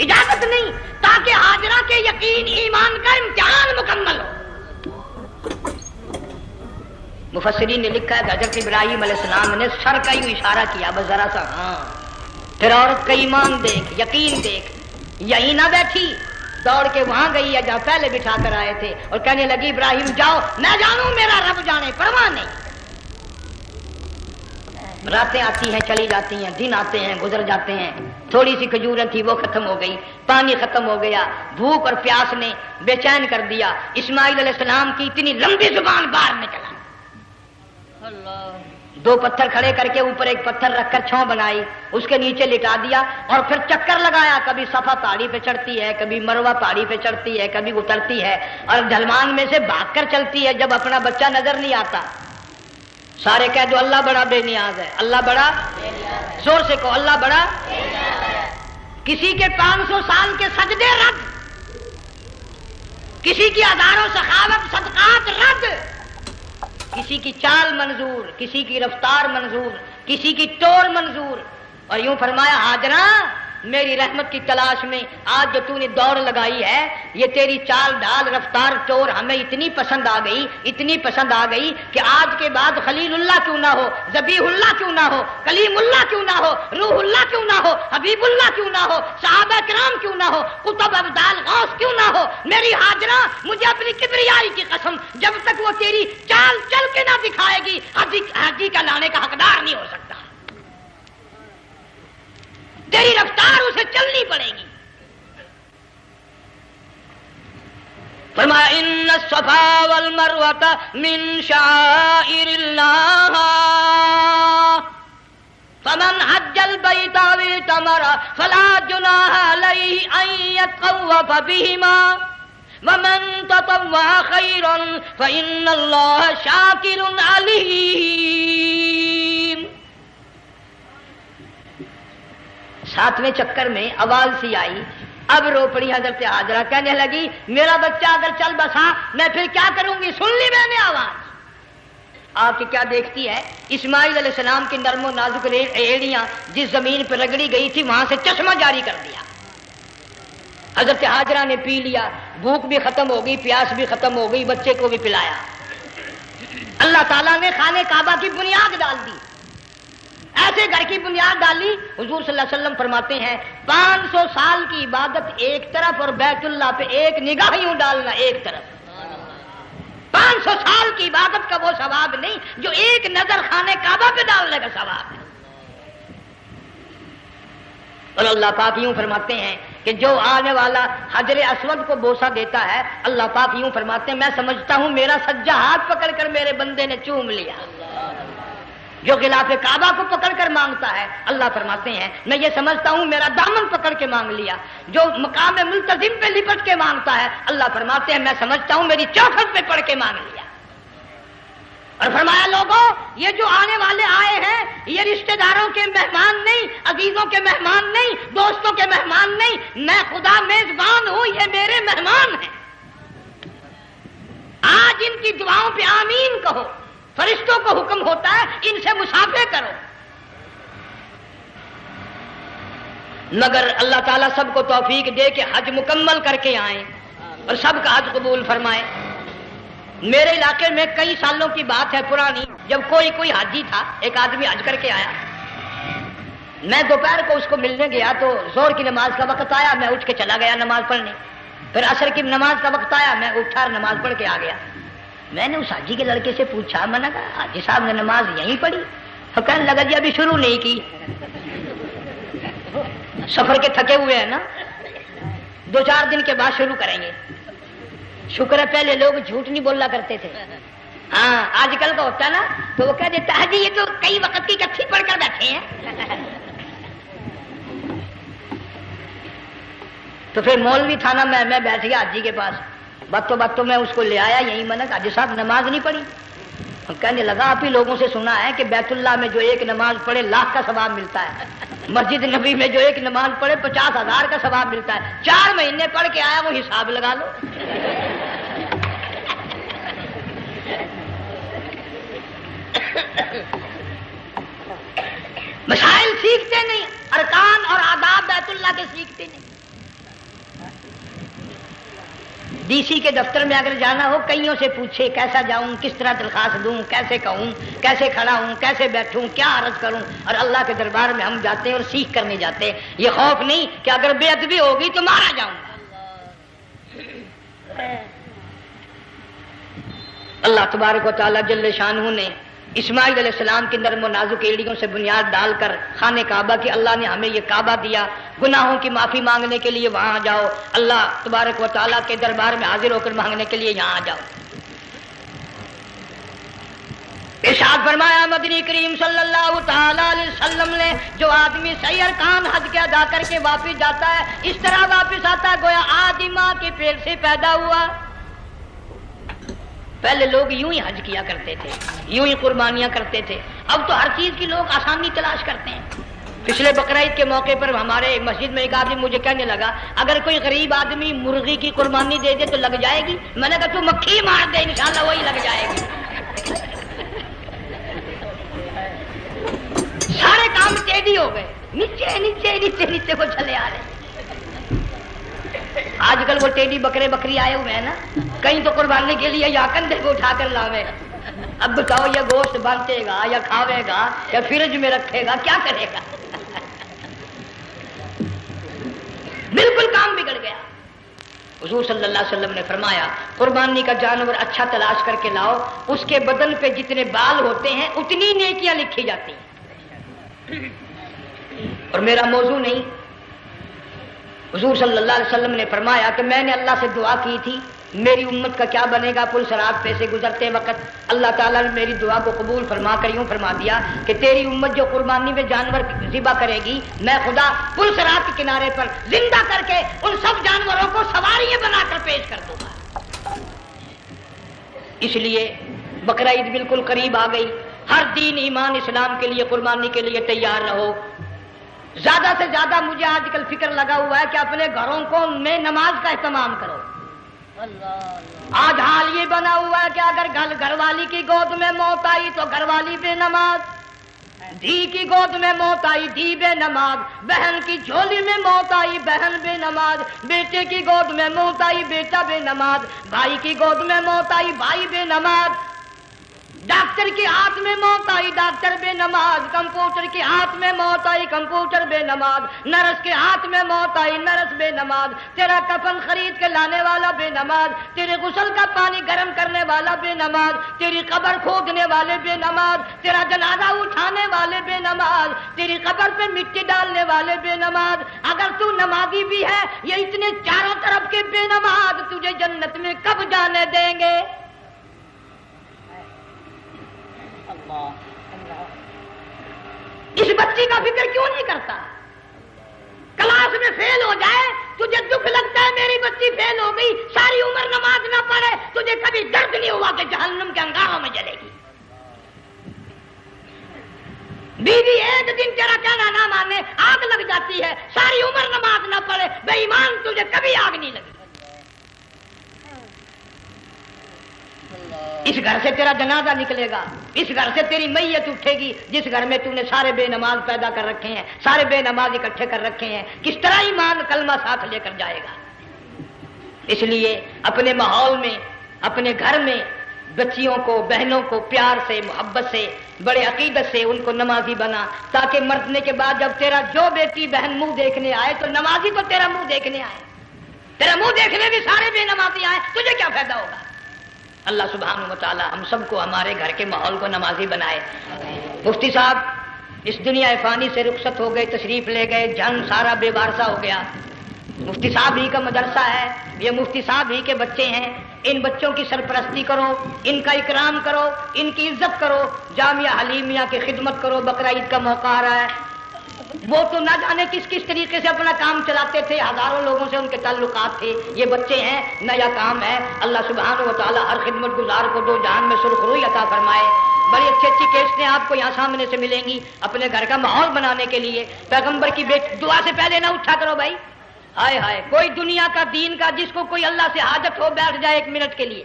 Speaker 2: اجازت نہیں، تاکہ حاجرہ کے یقین ایمان کا امتحان مکمل ہو۔ مفسرین نے لکھا ہے کہ حضرت ابراہیم علیہ السلام نے سر کا یوں اشارہ کیا، بس ذرا سا، ہاں، پھر عورت کا ایمان دیکھ، یقین دیکھ، یہی نہ بیٹھی، دوڑ کے وہاں گئی یا جہاں پہلے بٹھا کر آئے تھے، اور کہنے لگی ابراہیم جاؤ، میں جانوں میرا رب جانے، پرواہ نہیں۔ راتیں آتی ہیں چلی جاتی ہیں، دن آتے ہیں گزر جاتے ہیں، تھوڑی سی کھجوریں تھی وہ ختم ہو گئی، پانی ختم ہو گیا، بھوک اور پیاس نے بے چین کر دیا۔ اسماعیل علیہ السلام کی اتنی لمبی زبان باہر نکلا، دو پتھر کھڑے کر کے اوپر ایک پتھر رکھ کر چھاؤں بنائی، اس کے نیچے لٹا دیا، اور پھر چکر لگایا، کبھی صفا پہاڑی پہ چڑھتی ہے، کبھی مروہ پہاڑی پہ چڑھتی ہے، کبھی اترتی ہے، اور ڈھلوان میں سے بھاگ کر چلتی ہے جب اپنا بچہ نظر نہیں آتا۔ سارے کہہ دو اللہ بڑا بے نیاز ہے، اللہ بڑا، زور سے کہو اللہ بڑا۔ کسی کے 500 سال کے سجدے رد، کسی کی ہزاروں سخاوت صدقات رد، کسی کی چال منظور، کسی کی رفتار منظور، کسی کی ٹور منظور، اور یوں فرمایا ہاجرہ میری رحمت کی تلاش میں آج جو تو نے دوڑ لگائی ہے، یہ تیری چال ڈال رفتار ٹور ہمیں اتنی پسند آ گئی، اتنی پسند آ گئی کہ آج کے بعد خلیل اللہ کیوں نہ ہو، ذبیح اللہ کیوں نہ ہو، کلیم اللہ کیوں نہ ہو، روح اللہ کیوں نہ ہو، حبیب اللہ کیوں نہ ہو، صحابہ کرام کیوں نہ ہو، قطب ابدال غوث کیوں نہ ہو، میری ہاجرہ مجھے اپنی کبریائی کی قسم جب تک وہ تیری چال چل کے نہ دکھائے گی حاجی کا لانے کا حقدار نہیں ہو سکتا، تیری رفتار اسے چلنی پڑے گی۔ فرمایا ان الصفا والمروۃ من شعائر اللہ فمن حج البیت او اعتمر فلا جناح علیہ ان یطوف بہما ومن تطوع خیرا فإن اللہ شاکر علیم۔ 7ویں چکر میں آواز سی آئی، اب رو پڑی حضرت حاجرہ، کہنے لگی میرا بچہ اگر چل بسا میں پھر کیا کروں گی؟ سن لی میں نے آواز۔ آپ کی کیا دیکھتی ہے؟ اسماعیل علیہ السلام کی نرم و نازک ایڑیاں جس زمین پہ رگڑی گئی تھی وہاں سے چشمہ جاری کر دیا۔ حضرت حاجرہ نے پی لیا، بھوک بھی ختم ہو گئی، پیاس بھی ختم ہو گئی، بچے کو بھی پلایا۔ اللہ تعالیٰ نے خانہ کعبہ کی بنیاد ڈال دی، ایسے گھر کی بنیاد ڈالی۔ حضور صلی اللہ علیہ وسلم فرماتے ہیں 500 سال کی عبادت ایک طرف اور بیت اللہ پہ ایک نگاہ یوں ڈالنا ایک طرف۔ 500 سال کی عبادت کا وہ ثواب نہیں جو ایک نظر خانہ کعبہ پہ ڈالنے کا ثواب ہے۔ اور اللہ پاک یوں فرماتے ہیں کہ جو آنے والا حجر اسود کو بوسہ دیتا ہے، اللہ پاک یوں فرماتے ہیں میں سمجھتا ہوں میرا سجا ہاتھ پکڑ کر میرے بندے نے چوم لیا۔ جو غلاف کعبہ کو پکڑ کر مانگتا ہے، اللہ فرماتے ہیں میں یہ سمجھتا ہوں میرا دامن پکڑ کے مانگ لیا۔ جو مقام ملتزم پہ لپٹ کے مانگتا ہے، اللہ فرماتے ہیں میں سمجھتا ہوں میری چوکھٹ پہ پڑھ کے مانگ لیا۔ اور فرمایا لوگوں یہ جو آنے والے آئے ہیں یہ رشتہ داروں کے مہمان نہیں، عزیزوں کے مہمان نہیں، دوستوں کے مہمان نہیں، میں خدا میزبان ہوں، یہ میرے مہمان ہیں۔ آج ان کی دعاؤں پہ آمین کہو، فرشتوں کو حکم ہوتا ہے ان سے مصافحہ کرو۔ مگر اللہ تعالیٰ سب کو توفیق دے کہ حج مکمل کر کے آئیں اور سب کا حج قبول فرمائے۔ میرے علاقے میں کئی سالوں کی بات ہے پرانی، جب کوئی حاجی تھا، ایک آدمی حج کر کے آیا، میں دوپہر کو اس کو ملنے گیا تو زور کی نماز کا وقت آیا، میں اٹھ کے چلا گیا نماز پڑھنے۔ پھر عصر کی نماز کا وقت آیا، میں اٹھا اور نماز پڑھ کے آ گیا۔ میں نے اس حاجی کے لڑکے سے پوچھا، میں نے کہا حاجی صاحب نے نماز یہیں پڑھی؟ تو کہنے لگا جی ابھی شروع نہیں کی، سفر کے تھکے ہوئے ہیں نا، 2-4 دن کے بعد شروع کریں گے۔ شکر ہے پہلے لوگ جھوٹ نہیں بولا کرتے تھے، ہاں آج کل کا ہوتا ہے نا تو وہ کہہ دیتا حاجی یہ تو کئی وقت کی کتھی پڑھ کر بیٹھے ہیں۔ تو پھر مولوی تھا نا، میں بیٹھ گیا حاجی کے پاس، باتوں میں اس کو لے آیا، یہی میں نے کہا حاجی صاحب نماز نہیں پڑھی؟ کہنے لگا آپ ہی لوگوں سے سنا ہے کہ بیت اللہ میں جو ایک نماز پڑھے 1,00,000 کا ثواب ملتا ہے، مسجد نبی میں جو ایک نماز پڑھے 50,000 کا ثواب ملتا ہے۔ 4 مہینے پڑھ کے آیا، وہ حساب لگا لو۔ مسائل سیکھتے نہیں، ارکان اور آداب بیت اللہ کے سیکھتے نہیں۔ ڈی سی کے دفتر میں اگر جانا ہو کئیوں سے پوچھے کیسا جاؤں، کس طرح درخواست دوں، کیسے کہوں، کیسے کھڑا ہوں، کیسے بیٹھوں، کیا عرض کروں، اور اللہ کے دربار میں ہم جاتے ہیں اور سیکھ کرنے جاتے ہیں، یہ خوف نہیں کہ اگر بے ادبی ہوگی تو مارا جاؤں گا۔ اللہ تبارک و تعالیٰ جل شانہ نے اسماعیل علیہ السلام کی نرم و نازک ایڑیوں سے بنیاد ڈال کر خانہ کعبہ کی، اللہ نے ہمیں یہ کعبہ دیا، گناہوں کی معافی مانگنے کے لیے وہاں جاؤ، اللہ تبارک و تعالیٰ کے دربار میں حاضر ہو کر مانگنے کے لیے یہاں جاؤ۔ ارشاد فرمایا مدنی کریم صلی اللہ تعالی علیہ وسلم نے، جو آدمی صحیح ارکان حج کے ادا کر کے واپس جاتا ہے اس طرح واپس آتا ہے گویا آدمی ماں کے پیٹ سے پیدا ہوا۔ پہلے لوگ یوں ہی حج کیا کرتے تھے، یوں ہی قربانیاں کرتے تھے، اب تو ہر چیز کی لوگ آسانی تلاش کرتے ہیں۔ پچھلے بقرعید کے موقع پر ہمارے مسجد میں ایک آدمی مجھے کہنے لگا اگر کوئی غریب آدمی مرغی کی قربانی دے دے تو لگ جائے گی؟ میں نے کہا تو مکھی مار دے انشاءاللہ وہی لگ جائے گی۔ سارے کام ٹیڑھی ہو گئے، نیچے نیچے نیچے نیچے کو چلے آ رہے۔ آج کل وہ ٹیڑھی بکرے بکری آئے ہوئے ہیں نا، کہیں تو قربانی کے لیے یا کندھے کو اٹھا کر لاوے۔ اب بتاؤ یہ گوشت بانٹے گا یا کھاوے گا یا فریج میں رکھے گا، کیا کرے گا؟ بالکل کام بگڑ گیا۔ حضور صلی اللہ علیہ وسلم نے فرمایا قربانی کا جانور اچھا تلاش کر کے لاؤ، اس کے بدن پہ جتنے بال ہوتے ہیں اتنی نیکیاں لکھی جاتی ہیں۔ اور میرا موضوع نہیں، حضور صلی اللہ علیہ وسلم نے فرمایا کہ میں نے اللہ سے دعا کی تھی میری امت کا کیا بنے گا، پل صراط پہ سے گزرتے وقت اللہ تعالیٰ نے میری دعا کو قبول فرما کر یوں فرما دیا کہ تیری امت جو قربانی میں جانور ذبح کرے گی میں خدا پل صراط کے کنارے پر زندہ کر کے ان سب جانوروں کو سواریاں بنا کر پیش کر دوں گا۔ اس لیے بقرعید بالکل قریب آ گئی، ہر دین ایمان اسلام کے لیے قربانی کے لیے تیار رہو۔ زیادہ سے زیادہ مجھے آج کل فکر لگا ہوا ہے کہ اپنے گھروں کو میں نماز کا اہتمام کرو۔ آج حال یہ بنا ہوا ہے کہ اگر گھر والی کی گود میں موت آئی تو گھر والی بے نماز، دھی کی گود میں موت آئی دھی بے نماز، بہن کی جھولی میں موت آئی بہن بے نماز، بیٹے کی گود میں موت آئی بیٹا بے نماز، بھائی کی گود میں موت آئی بھائی بے نماز، ڈاکٹر کے ہاتھ میں موت آئی ڈاکٹر بے نماز، کمپیوٹر کے ہاتھ میں موت آئی کمپیوٹر بے نماز، نرس کے ہاتھ میں موت آئی نرس بے نماز، تیرا کفن خرید کے لانے والا بے نماز، تیرے غسل کا پانی گرم کرنے والا بے نماز، تیری قبر کھودنے والے بے نماز، تیرا جنازہ اٹھانے والے بے نماز، تیری قبر پہ مٹی ڈالنے والے بے نماز۔ اگر تو نمازی بھی ہے یہ اتنے چاروں طرف کے بے نماز تجھے جنت میں کب جانے دیں گے؟ اس بچی کا فکر کیوں نہیں کرتا؟ کلاس میں فیل ہو جائے تجھے دکھ لگتا ہے میری بچی فیل ہو گئی، ساری عمر نماز نہ پڑھے تجھے کبھی درد نہیں ہوا کہ جہنم کے انگاروں میں جلے گی۔ بیوی ایک دن تیرا کہنا نہ مانے آگ لگ جاتی ہے، ساری عمر نماز نہ پڑھے بے ایمان تجھے کبھی آگ نہیں لگی۔ اس گھر سے تیرا جنازہ نکلے گا، اس گھر سے تیری میت اٹھے گی جس گھر میں تو نے سارے بے نماز پیدا کر رکھے ہیں، سارے بے نماز اکٹھے کر رکھے ہیں، کس طرح ایمان کلمہ ساتھ لے کر جائے گا؟ اس لیے اپنے ماحول میں اپنے گھر میں بچیوں کو بہنوں کو پیار سے محبت سے بڑے عقیدت سے ان کو نمازی بنا، تاکہ مرنے کے بعد جب تیرا جو بیٹی بہن منہ دیکھنے آئے تو نمازی تو تیرا منہ دیکھنے آئے، تیرا منہ دیکھنے بھی سارے بے نمازی آئے، تجھے کیا فائدہ ہوگا؟ اللہ سبحانہ و تعالی ہم سب کو ہمارے گھر کے ماحول کو نمازی بنائے۔ مفتی صاحب اس دنیا فانی سے رخصت ہو گئے، تشریف لے گئے، جان سارا بے وارثہ ہو گیا۔ مفتی صاحب ہی کا مدرسہ ہے، یہ مفتی صاحب ہی کے بچے ہیں، ان بچوں کی سرپرستی کرو، ان کا اکرام کرو، ان کی عزت کرو، جامعہ حلیمیہ کی خدمت کرو۔ بقرعید کا موقع آ رہا ہے، وہ تو نہ جانے کس کس طریقے سے اپنا کام چلاتے تھے، ہزاروں لوگوں سے ان کے تعلقات تھے، یہ بچے ہیں نیا کام ہے۔ اللہ سبحانہ و تعالی ہر خدمت گزار کو دو جہان میں سرخ روئی عطا فرمائے۔ بڑی اچھی اچھی کیسٹیں آپ کو یہاں سامنے سے ملیں گی اپنے گھر کا ماحول بنانے کے لیے۔ پیغمبر کی دعا سے پہلے نہ اٹھا کرو بھائی، ہائے ہائے کوئی دنیا کا دین کا جس کو کوئی اللہ سے حاجت ہو بیٹھ جائے ایک منٹ کے لیے،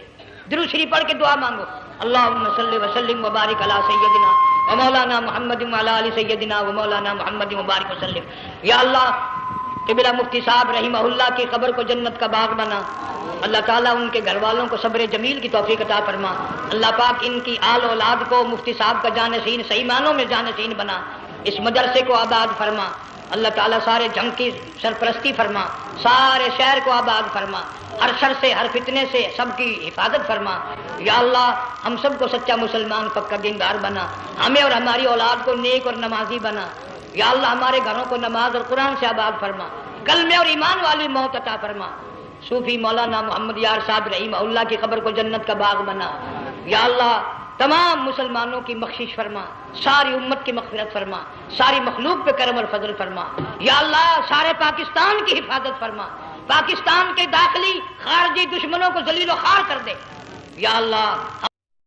Speaker 2: درود شریف پڑھ کے دعا مانگو، اللہم صلی وسلم وبارک علی سیدنا و مولانا محمد وعلی آل سیدنا و مولانا محمد وبارک وسلم۔ یا اللہ قبلہ مفتی صاحب رحمہ اللہ کی قبر کو جنت کا باغ بنا. اللہ تعالیٰ ان کے گھر والوں کو صبر جمیل کی توفیق عطا فرما. اللہ پاک ان کی آل اولاد کو مفتی صاحب کا جانشین صحیح معنوں میں جانشین بنا. اس مدرسے کو آباد فرما. اللہ تعالیٰ سارے جنگ کی سرپرستی فرما. سارے شہر کو آباد فرما. ہر شر سے ہر فتنے سے سب کی حفاظت فرما. یا اللہ ہم سب کو سچا مسلمان پکا دیندار بنا. ہمیں اور ہماری اولاد کو نیک اور نمازی بنا. یا اللہ ہمارے گھروں کو نماز اور قرآن سے آباد فرما. کلمے اور ایمان والی موت عطا فرما. صوفی مولانا محمد یار صاحب رحمہ اللہ کی قبر کو جنت کا باغ بنا. یا اللہ تمام مسلمانوں کی بخشش فرما. ساری امت کی مغفرت فرما. ساری مخلوق پہ کرم اور فضل فرما. یا اللہ سارے پاکستان کی حفاظت فرما. پاکستان کے داخلی خارجی دشمنوں کو ذلیل و خوار کر دے. یا اللہ